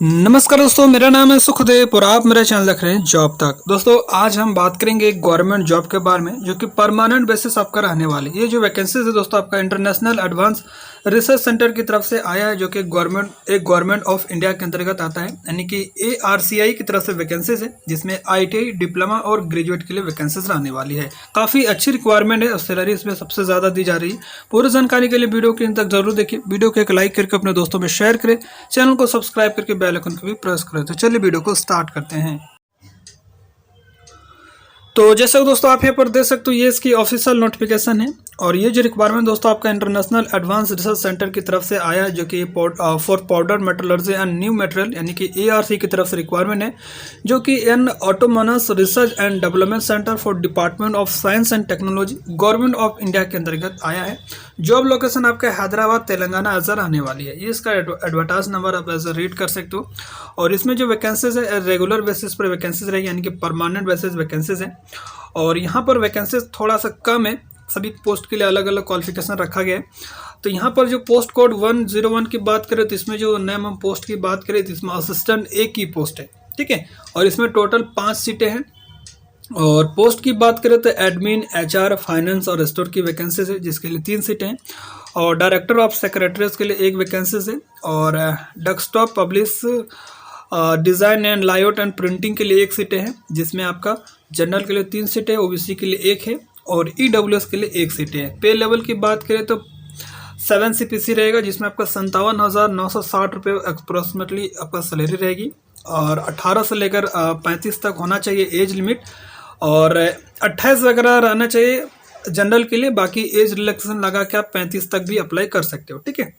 नमस्कार दोस्तों, मेरा नाम है सुखदेव और आप मेरा चैनल देख रहे हैं जॉब तक। दोस्तों आज हम बात करेंगे एक गवर्नमेंट जॉब के बारे में जो कि परमानेंट बेसिस आपका रहने वाली है। ये जो वैकेंसीज है दोस्तों आपका इंटरनेशनल एडवांस रिसर्च सेंटर की तरफ से आया है, जो कि गवर्नमेंट ऑफ इंडिया के अंतर्गत आता है, यानी कि ARCI की तरफ से वैकेंसीज है, जिसमें ITI डिप्लोमा और ग्रेजुएट के लिए वैकेंसीज रहने वाली है। काफ़ी अच्छी रिक्वायरमेंट है और सैलरी इसमें सबसे ज़्यादा दी जा रही है। पूरी जानकारी के लिए वीडियो के अंत तक जरूर देखिए। वीडियो को एक लाइक करके अपने दोस्तों में शेयर करें, चैनल को सब्सक्राइब करके बेल आइकन को भी प्रेस करें। तो चलिए वीडियो को स्टार्ट करते हैं। तो जैसे कि दोस्तों आप यहाँ पर देख सकते हो, ये इसकी ऑफिशियल नोटिफिकेशन है और ये जो रिक्वायरमेंट दोस्तों आपका इंटरनेशनल एडवांस रिसर्च सेंटर की तरफ से आया है, जो कि for powder metallurgy and new material यानी कि ARC की तरफ से रिक्वायरमेंट है, जो कि N autonomous research and development centre for department of science and technology government of India के अंतर्गत आया है। जॉब लोकेशन आपका हैदराबाद तेलंगाना ऐसा रहने वाली है। ये इसका एडवर्टाइज नंबर आप ऐसा रीड कर सकते हो। और इसमें जो वैकेंसीज है रेगुलर बेसिस पर वैकेंसीज रहेगी, यानी कि परमानेंट बेसिस वैकेंसीज है। और यहाँ पर वैकेंसीज थोड़ा सा कम है, सभी पोस्ट के लिए अलग अलग क्वालिफिकेशन रखा गया है। तो यहाँ पर जो पोस्ट कोड 101 की बात करें तो इसमें जो नेम हम पोस्ट की बात करें तो इसमें असिस्टेंट A की पोस्ट है, ठीक है। और इसमें टोटल 5 सीटें हैं। और पोस्ट की बात करें तो एडमिन, HR, फाइनेंस और स्टोर की वैकेंसीज है, जिसके लिए 3 सीटें हैं। और डायरेक्टर ऑफ सेक्रेटरीज के लिए 1 वैकेंसीज है। और desktop publish design and layout and printing के लिए 1 सीटें हैं, जिसमें आपका जनरल के लिए 3 सीटें, OBC के लिए 1 है और EWS के लिए 1 सीटें हैं। पे लेवल की बात करें तो 7 CPC रहेगा, जिसमें आपका 57,960 रुपये अप्रोक्सीमेटली आपका सैलरी रहेगी। और 18 से लेकर 35 तक होना चाहिए एज लिमिट, और 28 वगैरह रहना चाहिए जनरल के लिए। बाकी एज रिलैक्सेशन लगा के आप 35 तक भी अप्लाई कर सकते हो, ठीक है।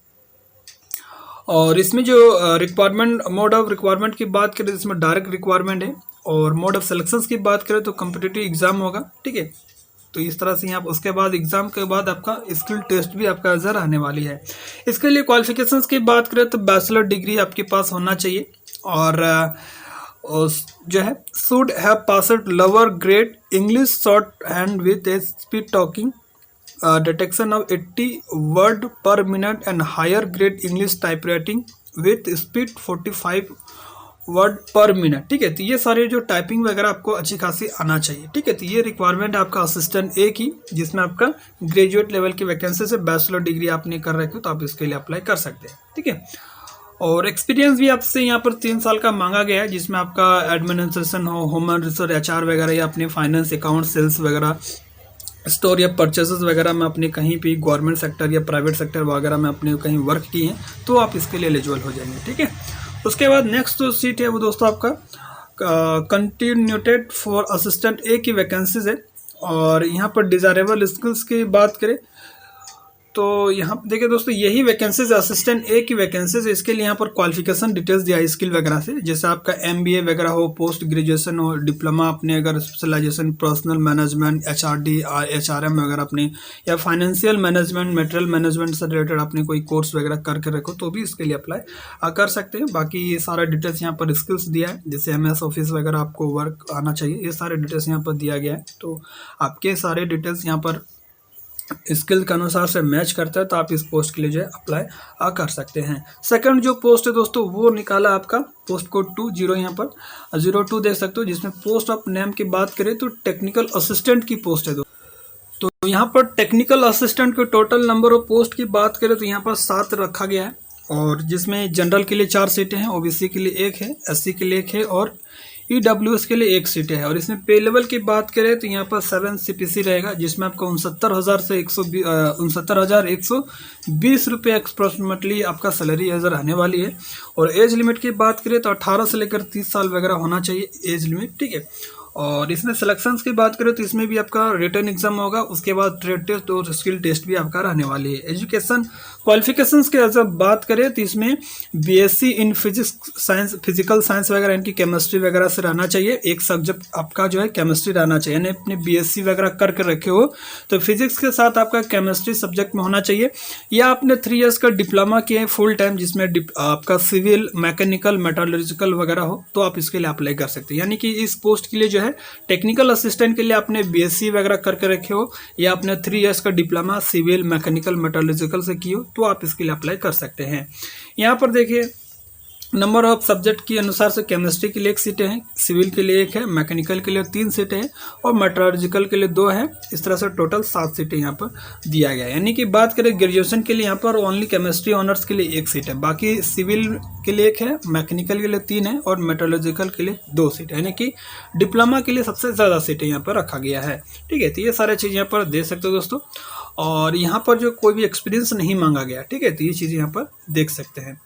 और इसमें जो रिक्वायरमेंट मोड ऑफ रिक्वायरमेंट की बात करें तो इसमें डायरेक्ट रिक्वायरमेंट है। और मोड ऑफ सिलेक्शंस की बात करें तो कॉम्पिटिटिव एग्जाम होगा, ठीक है। तो इस तरह से यहाँ उसके बाद एग्जाम के बाद आपका स्किल टेस्ट भी आपका नजर आने वाली है। इसके लिए क्वालिफिकेशंस की बात करें तो बैचलर डिग्री आपके पास होना चाहिए। और जो है should have passed lower grade English shorthand with a speed taking dictation of 80 word per minute and higher grade English type writing with speed 45 word per minute, ठीक है। तो ये सारे जो टाइपिंग वगैरह आपको अच्छी खासी आना चाहिए, ठीक है। तो ये रिक्वायरमेंट है आपका असिस्टेंट A की, जिसमें आपका ग्रेजुएट लेवल की वैकेंसी से बैचलर डिग्री आपने कर रखे हो तो आप इसके लिए अप्लाई कर सकते हैं, ठीक है। और एक्सपीरियंस भी आपसे यहाँ पर 3 साल का मांगा गया है, जिसमें आपका एडमिनिस्ट्रेशन हो, ह्यूमन रिसोर्स, HR वगैरह, या अपने फाइनेंस, अकाउंट, सेल्स वगैरह, स्टोर या परचेसेस वगैरह में अपने कहीं भी गवर्नमेंट सेक्टर या प्राइवेट सेक्टर वगैरह में अपने कहीं वर्क किए हैं तो आप इसके लिए एलिजिबल हो जाएंगे, ठीक है। उसके बाद नेक्स्ट जो सीट है वो दोस्तों आपका कंटिन्यूटेड फॉर असिस्टेंट A की वैकेंसीज है। और यहाँ पर डिजायरेबल स्किल्स की बात करें तो यहाँ पर देखिए दोस्तों, यही वैकेंसीज असिस्टेंट A की वैकेंसीज है। इसके लिए यहाँ पर क्वालिफिकेशन डिटेल्स दिया है स्किल वगैरह से, जैसे आपका MBA वगैरह हो, पोस्ट ग्रेजुएशन हो, डिप्लोमा अपने अगर specialization personal management, HRD, HRM वगैरह अपने, या फाइनेंशियल मैनेजमेंट, मटेरियल मैनेजमेंट से रिलेटेड आपने कोई कोर्स वगैरह करके रखो तो भी इसके लिए अप्लाई कर सकते हैं। बाकी ये सारा डिटेल्स यहाँ पर स्किल्स दिया है, जैसे MS ऑफिस वगैरह आपको वर्क आना चाहिए, ये सारे डिटेल्स यहाँ पर दिया गया है। तो आपके सारे डिटेल्स यहाँ पर स्किल के अनुसार से मैच करता है तो आप इस पोस्ट के लिए जो है अप्लाई कर सकते हैं। सेकंड जो पोस्ट है दोस्तों वो निकाला आपका पोस्ट कोड 20, यहाँ पर 02 देख सकते हो, जिसमें पोस्ट ऑफ नेम की बात करें तो टेक्निकल असिस्टेंट की पोस्ट है। तो यहाँ पर टेक्निकल असिस्टेंट के टोटल नंबर ऑफ पोस्ट की बात करें तो यहाँ पर 7 रखा गया है। और जिसमें जनरल के लिए 4 सीटें हैं, OBC के लिए 1 है, SC के लिए 1 है और EWS के लिए 1 सीट है। और इसमें पे लेवल की बात करें तो यहाँ पर 7 CPC रहेगा, जिसमें आपको 69,120 रुपये अप्रोक्सीमेटली आपका सैलरी नजर आने वाली है। और एज लिमिट की बात करें तो 18 से लेकर 30 साल वगैरह होना चाहिए एज लिमिट, ठीक है। और इसमें सिलेक्शंस की बात करें तो इसमें भी आपका रिटन एग्जाम होगा, उसके बाद ट्रेड टेस्ट और स्किल टेस्ट भी आपका रहने वाली है। एजुकेशन क्वालिफिकेशंस की अगर बात करें तो इसमें BSc इन फिजिकल साइंस वगैरह, इनकी केमिस्ट्री वगैरह से रहना चाहिए। एक सब्जेक्ट आपका जो है केमिस्ट्री रहना चाहिए, यानी अपने BSc वगैरह करके रखे हो तो फिजिक्स के साथ आपका केमिस्ट्री सब्जेक्ट में होना चाहिए। या आपने 3 इयर्स का डिप्लोमा किए हैं फुल टाइम, जिसमें आपका सिविल, मैकेनिकल, मेटालर्जिकल वगैरह हो तो आप इसके लिए अप्लाई कर सकते हैं। यानी कि इस पोस्ट के लिए जो है टेक्निकल असिस्टेंट के लिए आपने BSc वगैरह करके रखे हो या आपने 3 इयर्स का डिप्लोमा सिविल, मैकेनिकल, मेटालर्जिकल से किए हो तो आप इसके लिए अप्लाई कर सकते हैं। यहाँ पर देखिए नंबर ऑफ सब्जेक्ट के अनुसार से केमिस्ट्री के लिए 1 सीटें हैं, सिविल के लिए 1 है, मैकेनिकल के लिए 3 सीटें हैं और मेट्रोलॉजिकल के लिए 2 है। इस तरह से टोटल 7 सीटें यहाँ पर दिया गया है। यानी कि बात करें ग्रेजुएशन के लिए यहाँ पर ओनली केमिस्ट्री ऑनर्स के लिए 1 सीट है, बाकी सिविल के लिए 1 है, मैकेनिकल के लिए 3 है और मेट्रोलॉजिकल के लिए 2 सीट है। यानी कि डिप्लोमा के लिए सबसे ज़्यादा सीटें यहाँ पर रखा गया है। ठीक है, तो ये सारे चीज़ यहाँ पर देख सकते हो दोस्तों। और यहाँ पर जो कोई भी एक्सपीरियंस नहीं मांगा गया। ठीक है, तो ये चीज़ यहाँ पर देख सकते हैं।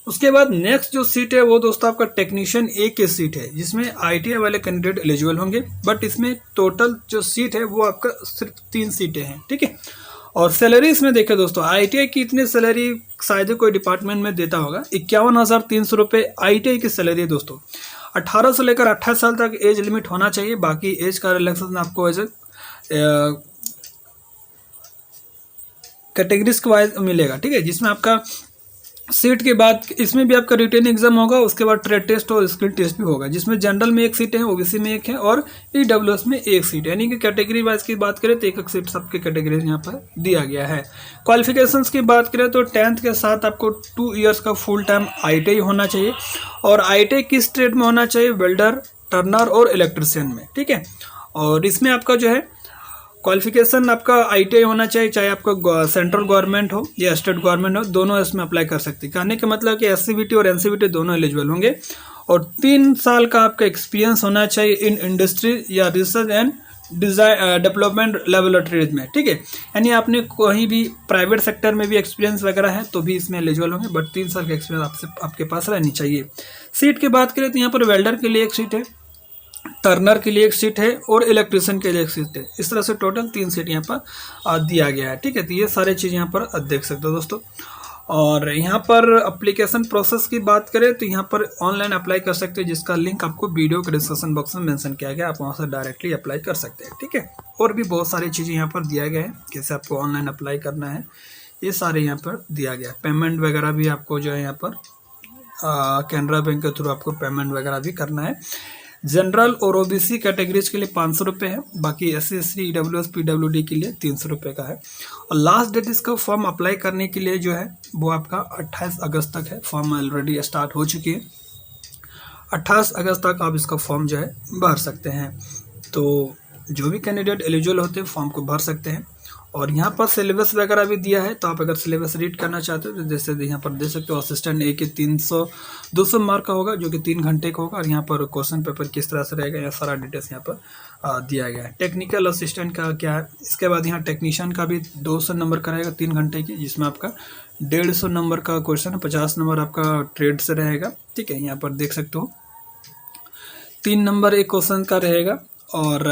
उसके बाद नेक्स्ट जो सीट है वो दोस्तों आपका टेक्नीशियन ए की सीट है, जिसमें आईटीआई वाले कैंडिडेट एलिजिबल होंगे, बट इसमें टोटल जो सीट है वो आपका सिर्फ 3 सीटें हैं। ठीक है, और सैलरी इसमें देखें दोस्तों, आईटीआई की इतनी सैलरी शायद ही कोई डिपार्टमेंट में देता होगा। 51,300 रुपये आईटीआई की सैलरी है दोस्तों। 18 से लेकर 28 साल तक एज लिमिट होना चाहिए, बाकी एज का रिलैक्सेशन आपको एज कैटेगरीज के वाइज मिलेगा। ठीक है, जिसमें आपका सीट के बाद इसमें भी आपका रिटन एग्जाम होगा, उसके बाद ट्रेड टेस्ट और स्किल टेस्ट भी होगा, जिसमें जनरल में 1 सीट है, ओबीसी में 1 है और ईडब्ल्यूएस में 1 सीट है। यानी कि कैटेगरी वाइज की बात करें तो 1 सीट सबके कैटेगरी यहाँ पर दिया गया है। क्वालिफिकेशंस की बात करें तो 10th के साथ आपको 2 इयर्स का फुल टाइम आईटीआई होना चाहिए, और आईटीआई किस ट्रेड में होना चाहिए, वेल्डर, टर्नर और इलेक्ट्रिशियन में। ठीक है, और इसमें आपका जो है क्वालिफिकेशन आपका आईटीआई होना चाहिए, चाहे आपका सेंट्रल गवर्नमेंट हो या स्टेट गवर्नमेंट हो, दोनों इसमें अप्लाई कर सकते हैं। कहने का मतलब कि एससीबीटी और एनसीबीटी दोनों एलिजिबल होंगे, और 3 साल का आपका एक्सपीरियंस होना चाहिए इन इंडस्ट्री या research and design development laboratories में। ठीक है, यानी आपने कहीं भी प्राइवेट सेक्टर में भी एक्सपीरियंस वगैरह है तो भी इसमें एलिजिबल होंगे, बट 3 साल का एक्सपीरियंस आपके पास रहनी चाहिए। सीट की बात करें तो यहाँ पर वेल्डर के लिए 1 सीट है, टर्नर के लिए 1 सीट है और इलेक्ट्रिशियन के लिए 1 सीट है। इस तरह से टोटल 3 सीट यहाँ पर दिया गया है। ठीक है, तो ये सारे चीज़ यहाँ पर देख सकते हो दोस्तों। और यहाँ पर एप्लीकेशन प्रोसेस की बात करें तो यहाँ पर ऑनलाइन अप्लाई कर सकते हैं, जिसका लिंक आपको वीडियो के डिस्क्रिप्शन बॉक्स में मेंशन किया गया है, आप वहाँ से डायरेक्टली अप्लाई कर सकते हैं। ठीक है, और भी बहुत सारी चीज़ें यहाँ पर दिया गया है, कैसे आपको ऑनलाइन अप्लाई करना है, ये सारे यहाँ पर दिया गया है। पेमेंट वगैरह भी आपको जो है यहाँ पर कैनरा बैंक के थ्रू आपको पेमेंट वगैरह भी करना है। जनरल और ओबीसी कैटेगरीज के लिए 500 रुपये है, बाकी एससी एसटी ईडब्ल्यूएस पीडब्ल्यूडी के लिए 300 रुपये का है। और लास्ट डेट इसका फॉर्म अप्लाई करने के लिए जो है वो आपका 28 अगस्त तक है। फॉर्म ऑलरेडी स्टार्ट हो चुकी है, 28 अगस्त तक आप इसका फॉर्म जो है भर सकते हैं। तो जो भी कैंडिडेट एलिजिबल होते हैं फॉर्म को भर सकते हैं। और यहाँ पर सिलेबस वगैरह भी दिया है, तो आप अगर सिलेबस रीड करना चाहते हो तो जैसे यहाँ पर देख सकते हो, असिस्टेंट ए के 200 मार्क का होगा, जो कि 3 घंटे का होगा। और यहाँ पर क्वेश्चन पेपर किस तरह से रहेगा, यह सारा डिटेल्स यहाँ पर दिया गया है। टेक्निकल असिस्टेंट का क्या है, इसके बाद यहाँ टेक्नीशियन का भी 200 नंबर का रहेगा 3 घंटे की, जिसमें आपका 150 नंबर का क्वेश्चन है, 50 नंबर आपका ट्रेड से रहेगा। ठीक है, यहाँ पर देख सकते हो 3 नंबर एक क्वेश्चन का रहेगा, और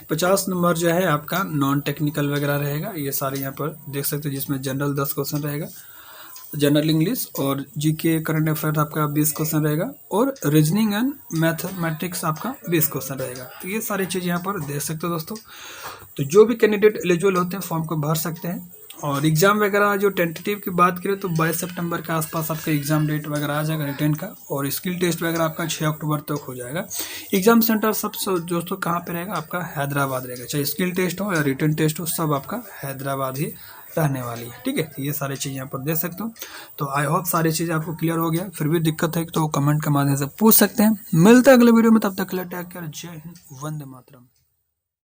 50 नंबर जो है आपका नॉन टेक्निकल वगैरह रहेगा। ये सारे यहाँ पर देख सकते हो, जिसमें जनरल 10 क्वेश्चन रहेगा, जनरल इंग्लिश और जीके करंट अफेयर आपका 20 क्वेश्चन रहेगा, और रीजनिंग एंड मैथमेटिक्स आपका 20 क्वेश्चन रहेगा। तो ये सारी चीज़ यहाँ पर देख सकते हो दोस्तों। तो जो भी कैंडिडेट एलिजिबल होते हैं फॉर्म को भर सकते हैं। और एग्ज़ाम वगैरह जो टेंटेटिव की बात करें तो 22 सितंबर के आसपास आपका एग्ज़ाम डेट वगैरह आ जाएगा रिटर्न का, और स्किल टेस्ट वगैरह आपका 6 अक्टूबर तक हो जाएगा। एग्ज़ाम सेंटर सब दोस्तों कहाँ पे रहेगा, आपका हैदराबाद रहेगा, चाहे स्किल टेस्ट हो या रिटर्न टेस्ट हो, सब आपका हैदराबाद ही रहने वाली है। ठीक है, ये सारी चीज़ें यहाँ पर देख सकते हो। तो आई होप सारी चीज़ें आपको क्लियर हो गया। फिर भी दिक्कत है तो कमेंट के माध्यम से पूछ सकते हैं। मिलते हैं अगले वीडियो में, तब तक के लिए टेक केयर, जय हिंद, वंदे मातरम।